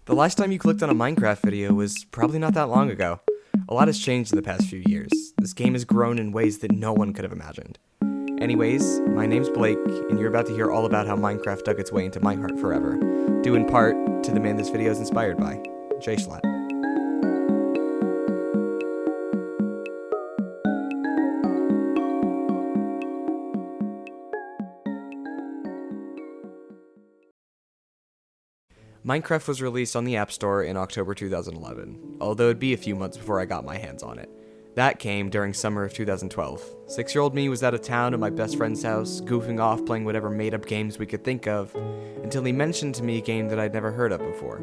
The last time you clicked on a Minecraft video was probably not that long ago. A lot has changed in the past few years. This game has grown in ways that no one could have imagined. Anyways, my name's Blake, and you're about to hear all about how Minecraft dug its way into my heart forever, due in part to the man this video is inspired by, Jschlatt. Minecraft was released on the App Store in October 2011, although it'd be a few months before I got my hands on it. That came during summer of 2012. 6-year-old me was out of town at my best friend's house, goofing off playing whatever made-up games we could think of, until he mentioned to me a game that I'd never heard of before.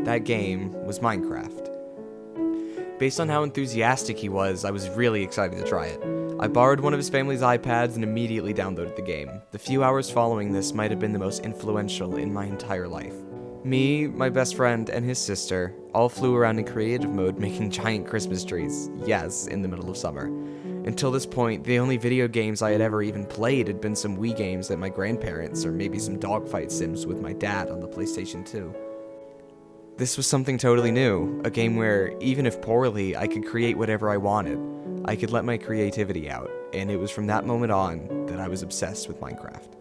That game was Minecraft. Based on how enthusiastic he was, I was really excited to try it. I borrowed one of his family's iPads and immediately downloaded the game. The few hours following this might have been the most influential in my entire life. Me, my best friend, and his sister all flew around in creative mode making giant Christmas trees, yes, in the middle of summer. Until this point, the only video games I had ever even played had been some Wii games at my grandparents', or maybe some dogfight sims with my dad on the PlayStation 2. This was something totally new, a game where, even if poorly, I could create whatever I wanted. I could let my creativity out, and it was from that moment on that I was obsessed with Minecraft.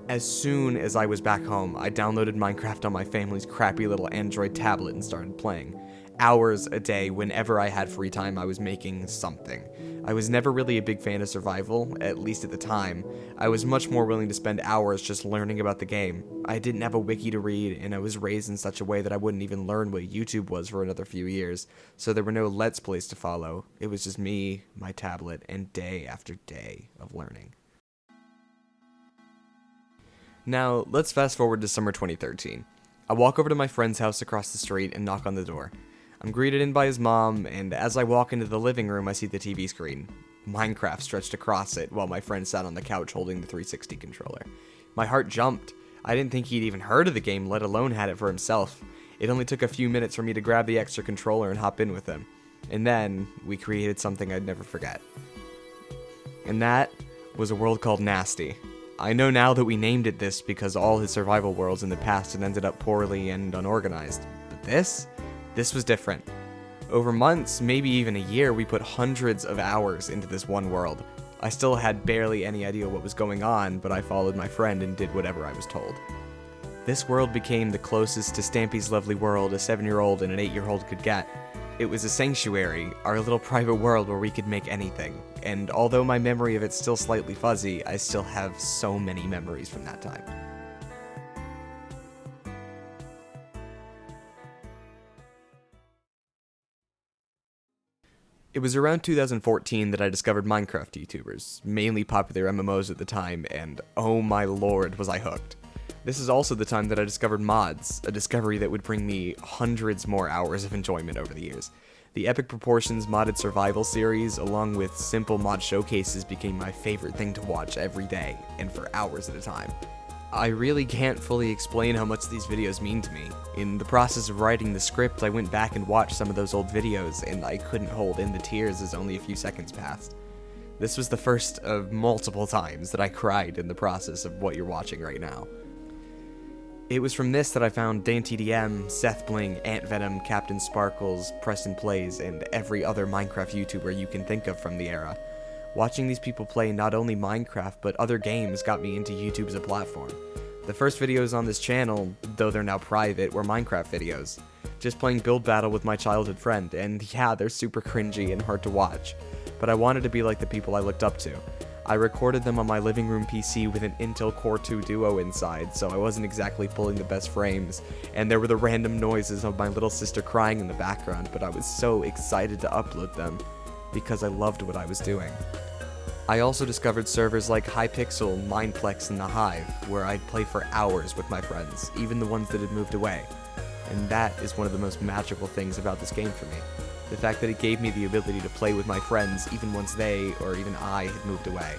As soon as I was back home, I downloaded Minecraft on my family's crappy little Android tablet and started playing. Hours a day, whenever I had free time, I was making something. I was never really a big fan of survival, at least at the time. I was much more willing to spend hours just learning about the game. I didn't have a wiki to read, and I was raised in such a way that I wouldn't even learn what YouTube was for another few years, so there were no Let's Plays to follow. It was just me, my tablet, and day after day of learning. Now, let's fast forward to summer 2013. I walk over to my friend's house across the street and knock on the door. I'm greeted in by his mom, and as I walk into the living room, I see the TV screen. Minecraft stretched across it while my friend sat on the couch holding the 360 controller. My heart jumped. I didn't think he'd even heard of the game, let alone had it for himself. It only took a few minutes for me to grab the extra controller and hop in with him. And then, we created something I'd never forget. And that was a world called Nasty. I know now that we named it this because all his survival worlds in the past had ended up poorly and unorganized. But this was different. Over months, maybe even a year, we put hundreds of hours into this one world. I still had barely any idea what was going on, but I followed my friend and did whatever I was told. This world became the closest to Stampy's Lovely World a 7-year-old and an 8-year-old could get. It was a sanctuary, our little private world where we could make anything. And although my memory of it's still slightly fuzzy, I still have so many memories from that time. It was around 2014 that I discovered Minecraft YouTubers, mainly popular MMOs at the time, and oh my lord was I hooked. This is also the time that I discovered mods, a discovery that would bring me hundreds more hours of enjoyment over the years. The Epic Proportions modded survival series, along with simple mod showcases, became my favorite thing to watch every day, and for hours at a time. I really can't fully explain how much these videos mean to me. In the process of writing the script, I went back and watched some of those old videos, and I couldn't hold in the tears as only a few seconds passed. This was the first of multiple times that I cried in the process of what you're watching right now. It was from this that I found DanTDM, Seth Bling, Ant Venom, Captain Sparkles, Preston Plays, and every other Minecraft YouTuber you can think of from the era. Watching these people play not only Minecraft, but other games got me into YouTube as a platform. The first videos on this channel, though they're now private, were Minecraft videos. Just playing Build Battle with my childhood friend, and yeah, they're super cringy and hard to watch. But I wanted to be like the people I looked up to. I recorded them on my living room PC with an Intel Core 2 Duo inside, so I wasn't exactly pulling the best frames, and there were the random noises of my little sister crying in the background, but I was so excited to upload them, because I loved what I was doing. I also discovered servers like Hypixel, Mineplex, and The Hive, where I'd play for hours with my friends, even the ones that had moved away. And that is one of the most magical things about this game for me. The fact that it gave me the ability to play with my friends even once they, or even I, had moved away.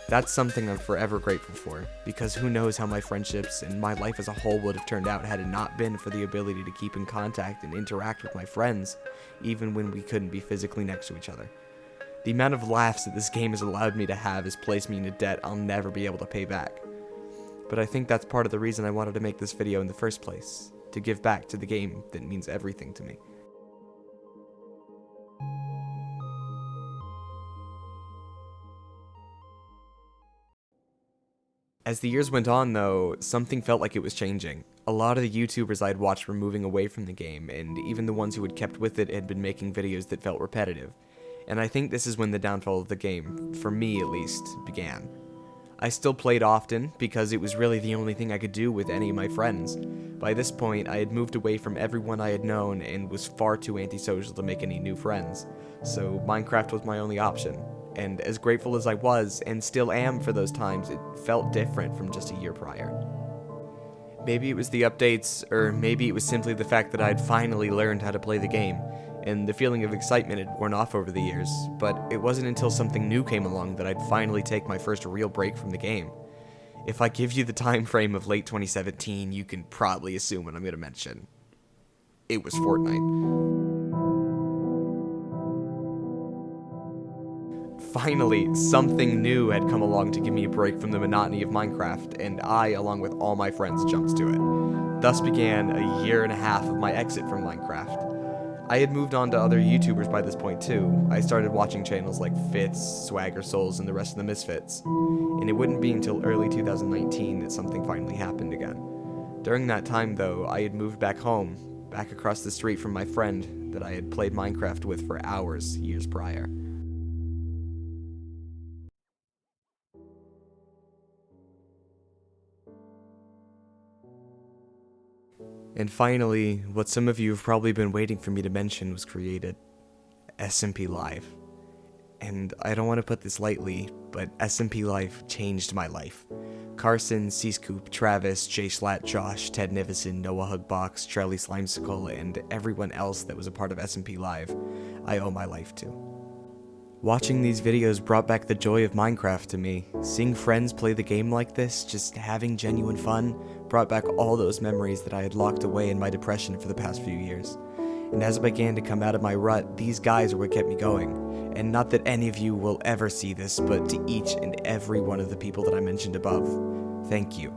That's something I'm forever grateful for, because who knows how my friendships and my life as a whole would have turned out had it not been for the ability to keep in contact and interact with my friends, even when we couldn't be physically next to each other. The amount of laughs that this game has allowed me to have has placed me in a debt I'll never be able to pay back. but I think that's part of the reason I wanted to make this video in the first place, to give back to the game that means everything to me. As the years went on, though, something felt like it was changing. A lot of the YouTubers I'd watched were moving away from the game, and even the ones who had kept with it had been making videos that felt repetitive. And I think this is when the downfall of the game, for me at least, began. I still played often, because it was really the only thing I could do with any of my friends. By this point, I had moved away from everyone I had known and was far too antisocial to make any new friends, so Minecraft was my only option. And as grateful as I was, and still am for those times, it felt different from just a year prior. Maybe it was the updates, or maybe it was simply the fact that I'd finally learned how to play the game, and the feeling of excitement had worn off over the years, but it wasn't until something new came along that I'd finally take my first real break from the game. If I give you the time frame of late 2017, you can probably assume what I'm going to mention. It was Fortnite. Finally, something new had come along to give me a break from the monotony of Minecraft, and I, along with all my friends, jumped to it. Thus began a year and a half of my exit from Minecraft. I had moved on to other YouTubers by this point too. I started watching channels like Fitz, Swagger Souls, and the rest of the Misfits. And it wouldn't be until early 2019 that something finally happened again. During that time though, I had moved back home, back across the street from my friend that I had played Minecraft with for hours years prior. And finally, what some of you have probably been waiting for me to mention was created. SMP Live. And I don't want to put this lightly, but SMP Live changed my life. Carson, C-Scoop, Travis, Jschlatt, Josh, Ted Nivison, Noah Hugbox, Charlie Slimesicle, and everyone else that was a part of SMP Live, I owe my life to. Watching these videos brought back the joy of Minecraft to me. Seeing friends play the game like this, just having genuine fun, brought back all those memories that I had locked away in my depression for the past few years. And as I began to come out of my rut, these guys are what kept me going. And not that any of you will ever see this, but to each and every one of the people that I mentioned above, thank you.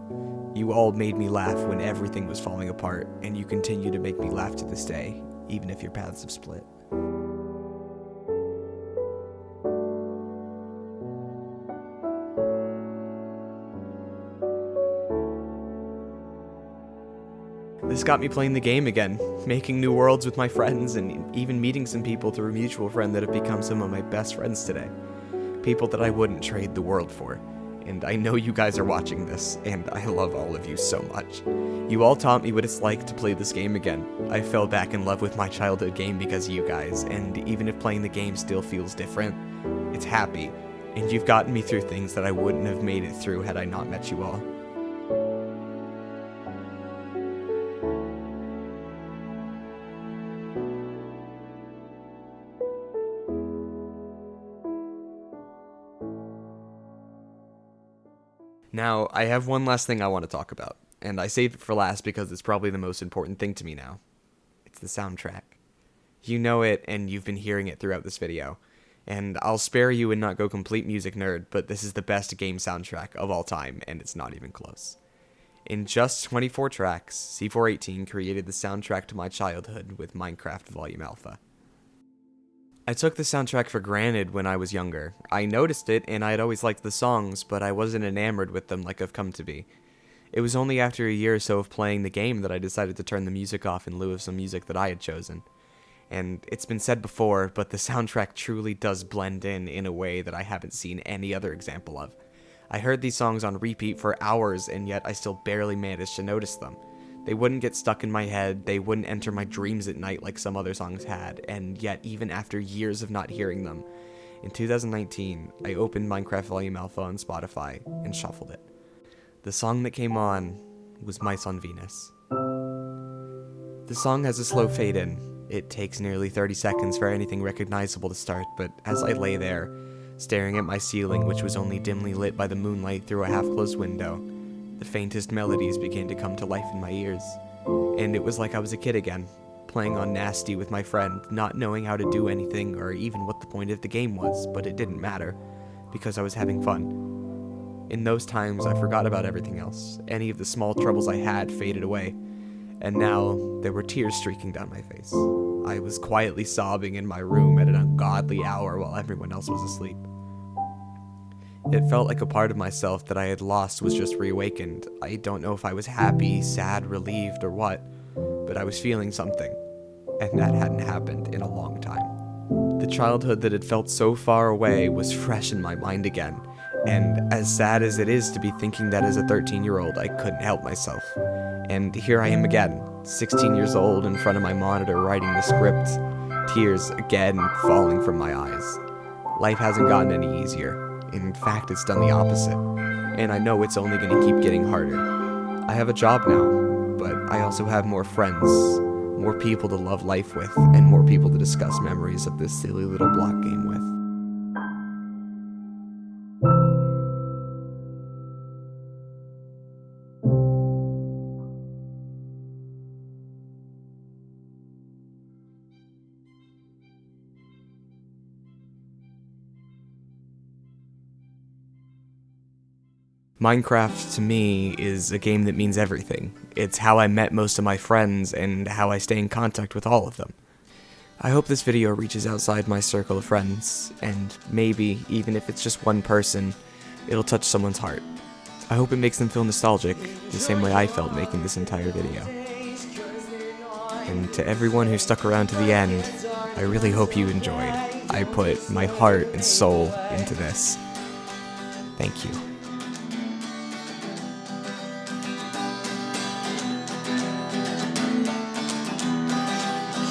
You all made me laugh when everything was falling apart, and you continue to make me laugh to this day, even if your paths have split. This got me playing the game again, making new worlds with my friends, and even meeting some people through a mutual friend that have become some of my best friends today. People that I wouldn't trade the world for. And I know you guys are watching this, and I love all of you so much. You all taught me what it's like to play this game again. I fell back in love with my childhood game because of you guys, and even if playing the game still feels different, it's happy, and you've gotten me through things that I wouldn't have made it through had I not met you all. Now, I have one last thing I want to talk about, and I saved it for last because it's probably the most important thing to me now. It's the soundtrack. You know it, and you've been hearing it throughout this video. And I'll spare you and not go complete music nerd, but this is the best game soundtrack of all time, and it's not even close. In just 24 tracks, C418 created the soundtrack to my childhood with Minecraft Volume Alpha. I took the soundtrack for granted when I was younger. I noticed it, and I had always liked the songs, but I wasn't enamored with them like I've come to be. It was only after a year or so of playing the game that I decided to turn the music off in lieu of some music that I had chosen. And it's been said before, but the soundtrack truly does blend in a way that I haven't seen any other example of. I heard these songs on repeat for hours, and yet I still barely managed to notice them. They wouldn't get stuck in my head, they wouldn't enter my dreams at night like some other songs had, and yet even after years of not hearing them, in 2019, I opened Minecraft Volume Alpha on Spotify and shuffled it. The song that came on was Mice on Venus. The song has a slow fade in. It takes nearly 30 seconds for anything recognizable to start, but as I lay there, staring at my ceiling, which was only dimly lit by the moonlight through a half-closed window, the faintest melodies began to come to life in my ears. And it was like I was a kid again, playing on Nasty with my friend, not knowing how to do anything or even what the point of the game was, but it didn't matter, because I was having fun. In those times, I forgot about everything else. Any of the small troubles I had faded away, and now there were tears streaking down my face. I was quietly sobbing in my room at an ungodly hour while everyone else was asleep. It felt like a part of myself that I had lost was just reawakened. I don't know if I was happy, sad, relieved, or what, but I was feeling something, and that hadn't happened in a long time. The childhood that had felt so far away was fresh in my mind again, and as sad as it is to be thinking that as a 13-year-old, I couldn't help myself. And here I am again, 16 years old, in front of my monitor writing the script, tears again falling from my eyes. Life hasn't gotten any easier. In fact, it's done the opposite, and I know it's only going to keep getting harder. I have a job now, but I also have more friends, more people to love life with, and more people to discuss memories of this silly little block game with. Minecraft, to me, is a game that means everything. It's how I met most of my friends, and how I stay in contact with all of them. I hope this video reaches outside my circle of friends, and maybe, even if it's just one person, it'll touch someone's heart. I hope it makes them feel nostalgic, the same way I felt making this entire video. And to everyone who stuck around to the end, I really hope you enjoyed. I put my heart and soul into this. Thank you.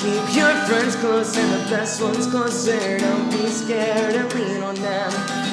Keep your friends close and the best ones closer. Don't be scared and lean on them.